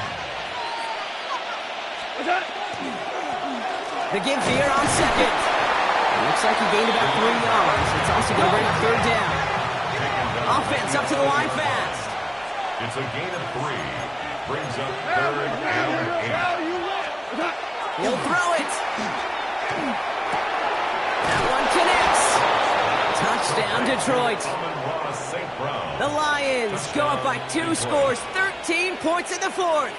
The give here on second. It looks like he gained about 3 yards. It's also going to bring up third down. Offense up to the line fast. It's a gain of 3. Brings up 3rd and 8. He'll throw it. That one connects. Touchdown, Detroit. The Lions go up by 2 scores, 13 points in the fourth.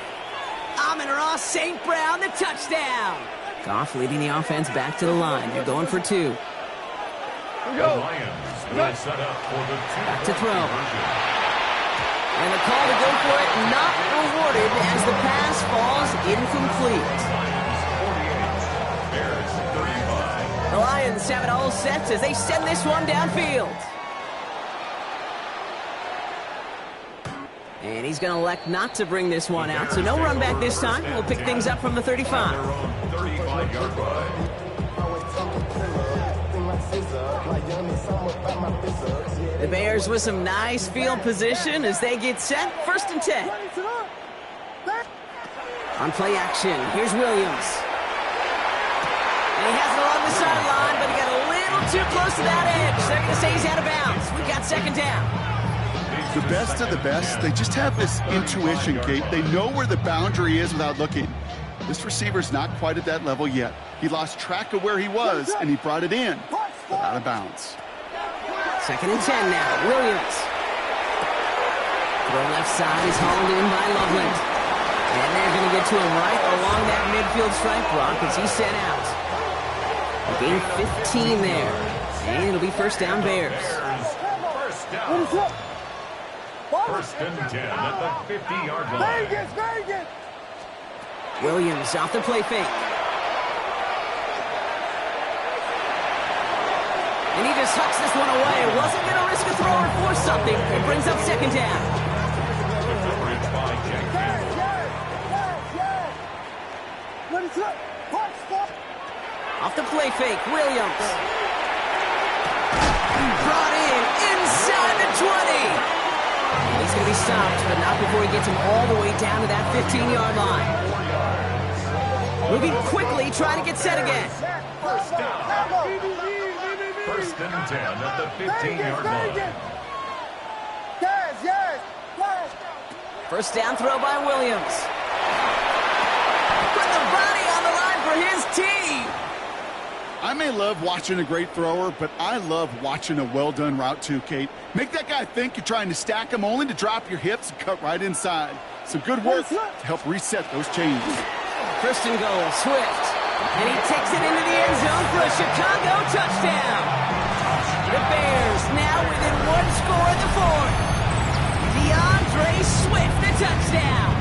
Amon-Ra St. Brown, the touchdown. Goff leading the offense back to the line. They're going for 2. The Lions will set up for the 2. Back to throw. And the call to go for it not rewarded as the pass falls incomplete. The Lions have it all set as they send this one downfield. And he's going to elect not to bring this one out, so no run back this time. We'll pick things up from the 35. 35-yard line. The Bears with some nice field position as they get set. 1st and 10. On play action, here's Williams. And he has it along the sideline, but he got a little too close to that edge. They're going to say he's out of bounds. We've got 2nd down. The best of the best, they just have this intuition, Kate. They know where the boundary is without looking. This receiver's not quite at that level yet. He lost track of where he was, and he brought it in, but out of bounds. 2nd and 10 now. Williams. Throw left side is hauled in by Loveland. And they're going to get to him right along that midfield stripe block as he's sent out. A gain of 15 there. And it'll be first down Bears. First down. 1st and 10 at the 50-yard line. Williams off the play fake. And he just hucks this one away. Wasn't going to risk a throw or force something. It brings up 2nd down. Bridge by Jack Off the play fake, Williams. Brought in inside the 20. He's going to be stopped, but not before he gets him all the way down to that 15-yard line. Moving quickly, trying to get set again. First down. First and 10 at the 15-yard line. First down throw by Williams. Put the body on the line for his team. I may love watching a great thrower, but I love watching a well-done route too, Kate. Make that guy think you're trying to stack him only to drop your hips and cut right inside. Some good work to help reset those chains. First and goal, Swift. And he takes it into the end zone for a Chicago touchdown. The Bears now within one score in the fourth. DeAndre Swift, the touchdown.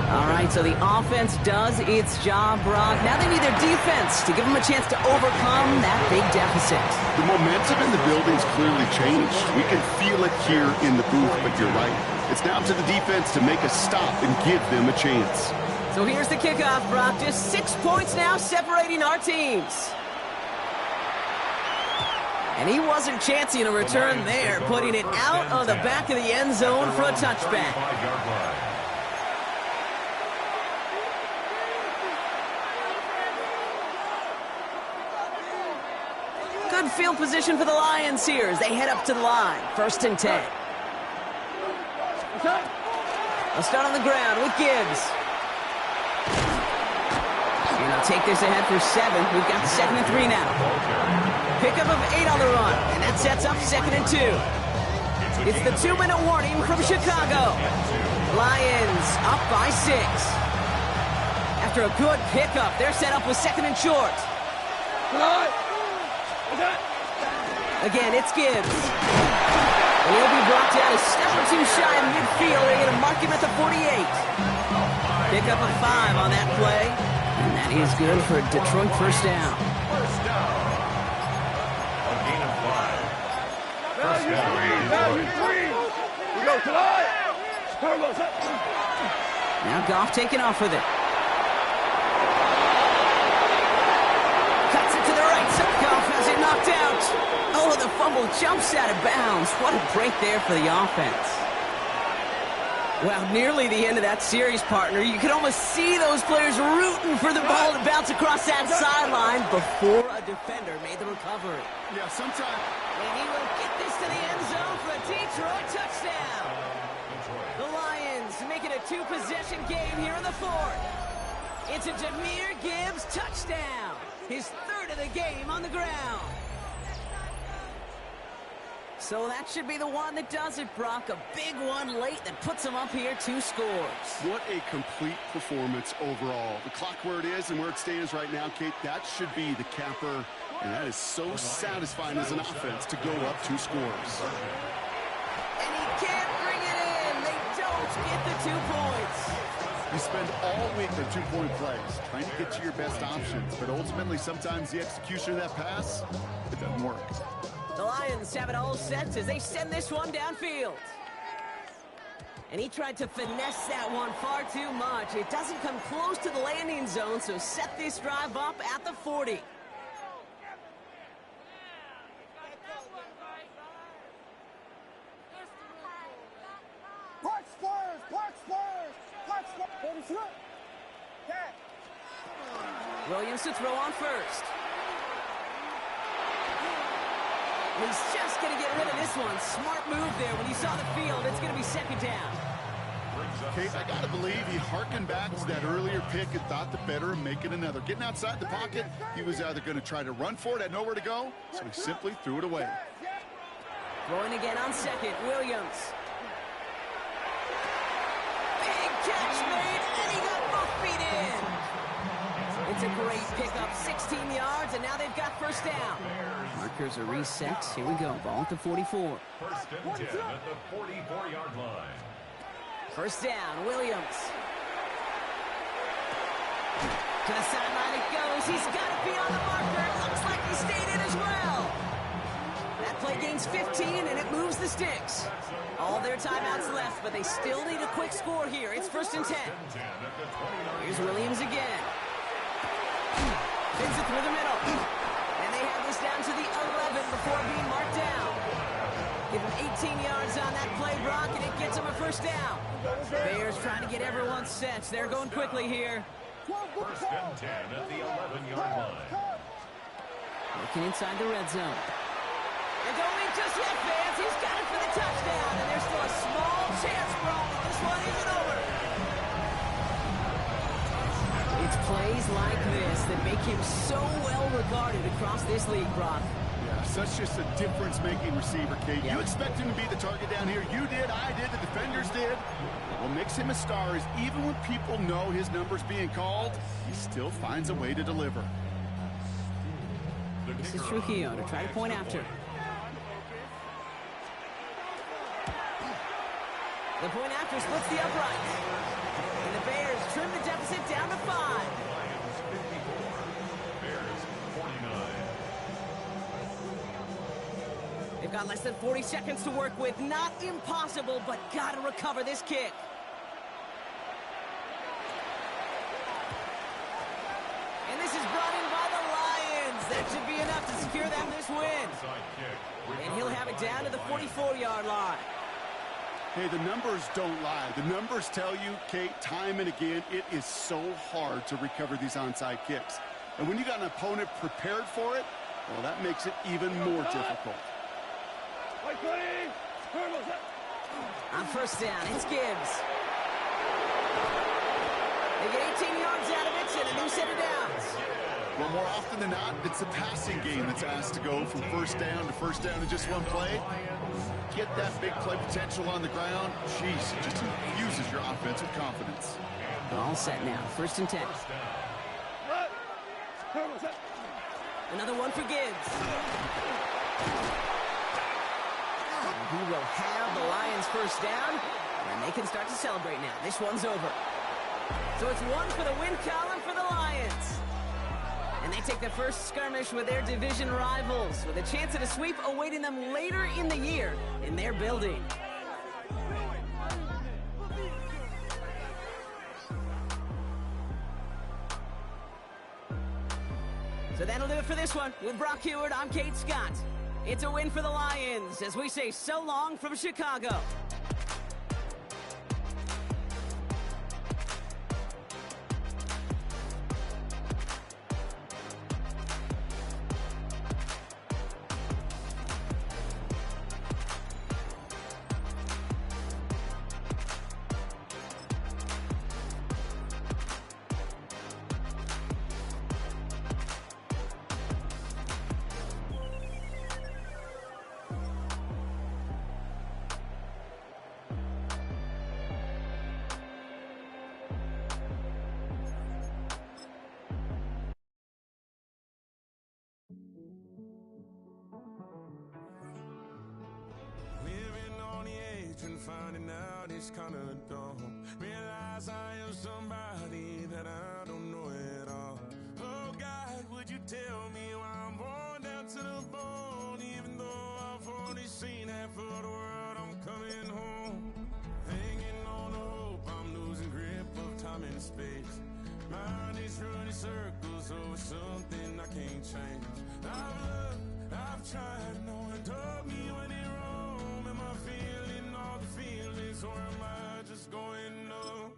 All right, so the offense does its job, Brock. Now they need their defense to give them a chance to overcome that big deficit. The momentum in the building's clearly changed. We can feel it here in the booth, but you're right. It's now to the defense to make a stop and give them a chance. So here's the kickoff, Brock. Just 6 points now separating our teams. And he wasn't chancing a return there, putting it out of the back of the end zone for a touchback. Good field position for the Lions here as they head up to the line. First and 10. They'll start on the ground with Gibbs. And they'll take this ahead for 7. We've got 2nd and 3 now. Pickup of 8 on the run, and that sets up 2nd and 2. It's the 2-minute warning from Chicago. Lions up by 6. After a good pickup, they're set up with 2nd and short. Again, it's Gibbs. And he'll be brought down a step or two shy of midfield. They're going to mark him at the 48. Pickup of 5 on that play. And that is good for a Detroit first down. First down. A gain of 5. First down. Now Goff taking off with it. Cuts it to the right. So Goff has it knocked out. Oh, the fumble jumps out of bounds. What a break there for the offense. Well, nearly the end of that series, partner. You could almost see those players rooting for the ball to bounce across that sideline before a defender made the recovery. Yeah, sometime. And he will get this to the end zone for a Detroit touchdown. The Lions make it a 2-possession game here in the fourth. It's a Jahmyr Gibbs touchdown. His 3rd of the game on the ground. So that should be the one that does it, Brock. A big one late that puts him up here 2 scores. What a complete performance overall. The clock where it is and where it stands right now, Kate, that should be the capper. And that is so satisfying as an offense to go up 2 scores. And he can't bring it in. They don't get the 2 points. You spend all week on 2-point plays, trying to get to your best options. But ultimately, sometimes the execution of that pass, it doesn't work. The Lions have it all set as they send this one downfield. And he tried to finesse that one far too much. It doesn't come close to the landing zone, so set this drive up at the 40. Williams to throw on first. He's just going to get rid of this one. Smart move there. When he saw the field, it's going to be 2nd down. Kate, I got to believe he harkened back to that earlier pick and thought the better and make it another. Getting outside the pocket, he was either going to try to run for it, had nowhere to go, so he simply threw it away. Throwing again on 2nd, Williams. Big catch made, and he got both feet in. It's a great pickup, 16 yards, and now they've got first down. Markers are reset. Here we go. Ball at the 44. First and 10 at the 44-yard line. First down, Williams. To the sideline it goes. He's got to be on the marker. It looks like he stayed in as well. That play gains 15, and it moves the sticks. All their timeouts left, but they still need a quick score here. It's 1st and 10. Here's Williams again. Spins it through the middle. And they have this down to the 11 before being marked down. Give them 18 yards on that play, Brock, and it gets them a 1st down. Bears trying to get everyone set. They're going quickly here. 1st and 10 at the 11-yard line. Looking inside the red zone. And don't leave just yet, fans. He's got it for the touchdown, and there's still a small chance, bro. This one isn't over. It's plays like this that make him so well regarded across this league, Brock. Yeah, such just a difference-making receiver, Kate. You expect him to be the target down here. You did, I did, the defenders did. What makes him a star is even when people know his number's being called, he still finds a way to deliver. This is Trujillo to try to point after. The point after splits the uprights. And the Bears trim the deficit down to 5. Bears 49. They've got less than 40 seconds to work with. Not impossible, but gotta recover this kick. And this is brought in by the Lions. That should be enough to secure them this win. And he'll have it down to the 44-yard line. Hey, the numbers don't lie. The numbers tell you, Kate, time and again, it is so hard to recover these onside kicks. And when you got an opponent prepared for it, well, that makes it even more difficult. On 1st down, it's Gibbs. They get 18 yards out of it and a new set of downs. Well, more often than not, it's the passing game that's asked to go from 1st down to 1st down in just one play. Get that big play potential on the ground. Jeez, it just infuses your offense with confidence. All set now, 1st and 10. Another one for Gibbs. He will have the Lions 1st down, and they can start to celebrate now. This one's over. So it's 1 for the win column for the Lions. And they take the first skirmish with their division rivals, with a chance at a sweep awaiting them later in the year in their building. So that'll do it for this one. With Brock Heward, I'm Kate Scott. It's a win for the Lions, as we say so long from Chicago. Finding out it's kinda dumb. Realize I am somebody that I don't know at all. Oh God, would you tell me why I'm born down to the bone? Even though I've only seen half of the world, I'm coming home. Hanging on the hope, I'm losing grip of time and space. Mind is running circles over something I can't change. I've looked, I've tried, no one told me when it wrong. Am I feeling all the feelings, or am I just going up?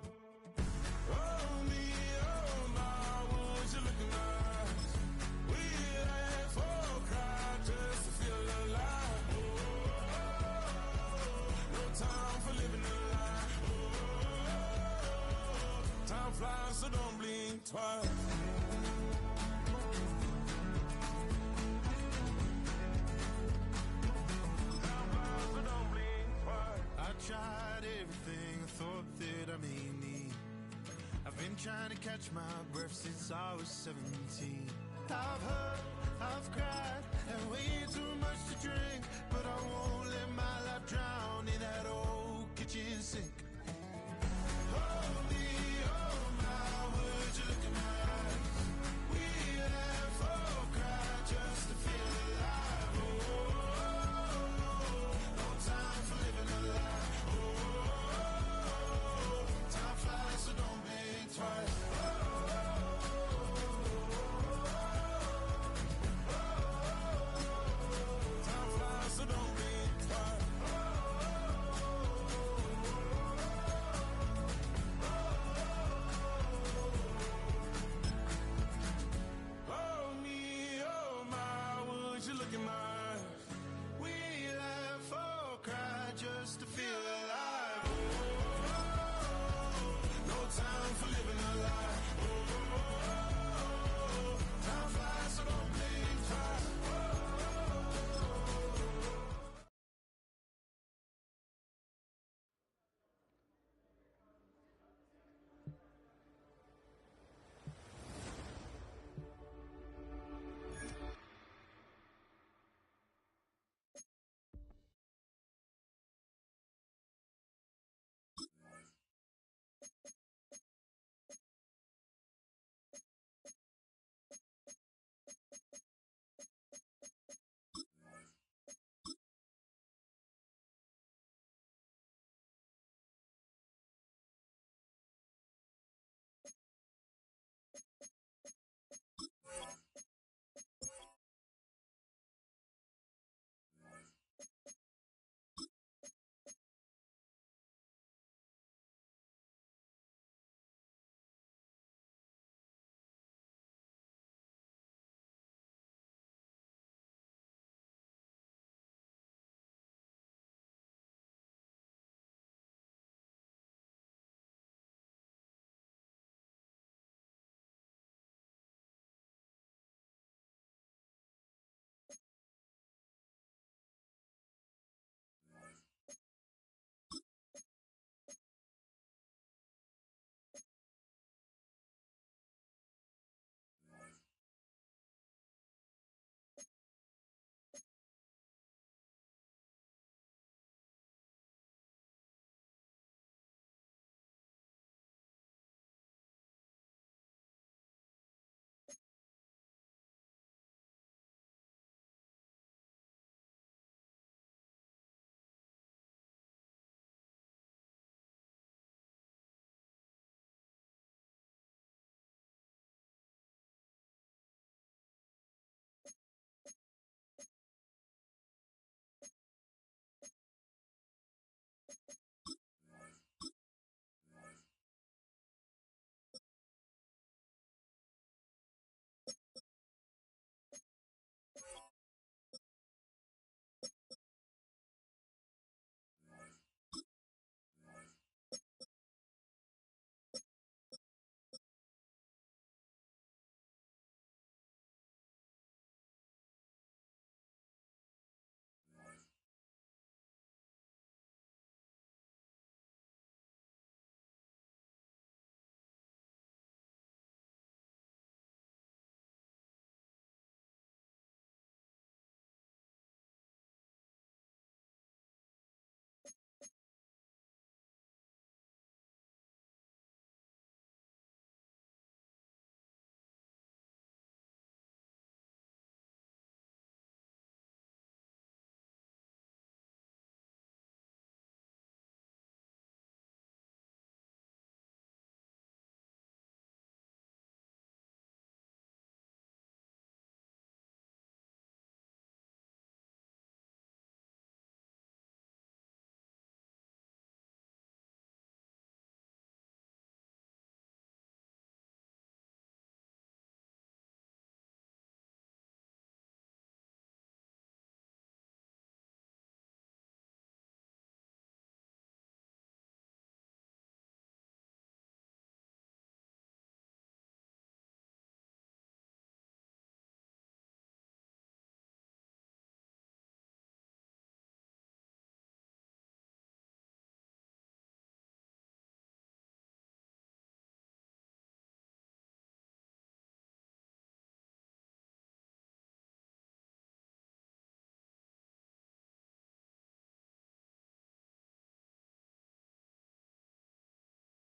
Oh me, oh my, would you look in my eyes? We laugh or cry just to feel alive. No time for living a lie. Time flies, so don't blink twice. Tried everything I thought that I may need. I've been trying to catch my breath since I was 17. I've hurt, I've cried, and way too much to drink, but I won't let my life drown in that old kitchen sink. Hold me